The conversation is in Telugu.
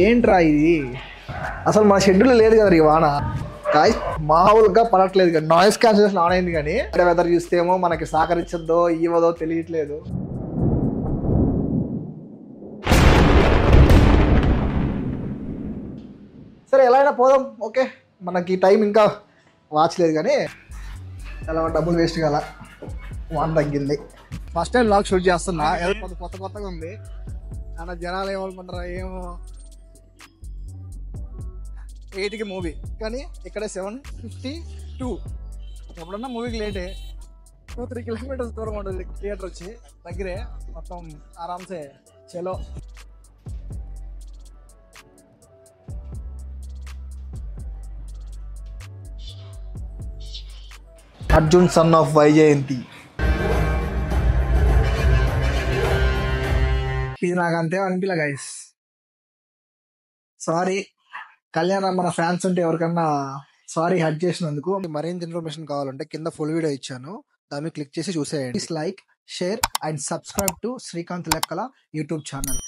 ఏంట్రా ఇది అసలు మన షెడ్యూల్ లేదు కదా ఈ వాన మామూలుగా పడట్లేదు కానీ నాయిస్ క్యాన్సిలేషన్ ఆన్ అయింది కానీ వెదర్ చూస్తేమో మనకి సహకరించద్దో ఇవ్వదో తెలియట్లేదు. సరే ఎలా అయినా పోదాం. ఓకే మనకి టైం ఇంకా వాచ్ లేదు కానీ ఎలా డబ్బులు వేస్ట్ కాల. వాన తగ్గింది. ఫస్ట్ టైం లాగ్ షూట్ చేస్తున్నా, ఏదో కొత్తగా ఉంది. అలా జనాలు ఏమనుకుంటారా ఏమో. 8కి మూవీ కానీ ఇక్కడ 7:52. ఎప్పుడన్నా మూవీకి లేటే 2-3 కిలోమీటర్స్ దూరం ఉంటుంది థియేటర్ వచ్చి, దగ్గరే మొత్తం ఆరామ్సే చలో. Arjun son of Vyjayanthi. ఇది నాకు అంతే అనిపించలే గైస్, సారీ. కళ్యాణ్ మన ఫ్యాన్స్ ఉంటే ఎవరికన్నా సారీ హర్ట్ చేసినందుకు. మరింత ఇన్ఫర్మేషన్ కావాలంటే కింద ఫుల్ వీడియో ఇచ్చాను, దాన్ని క్లిక్ చేసి చూసేయండి. Please like, share and subscribe to Srikanth లెక్కల యూట్యూబ్ ఛానల్.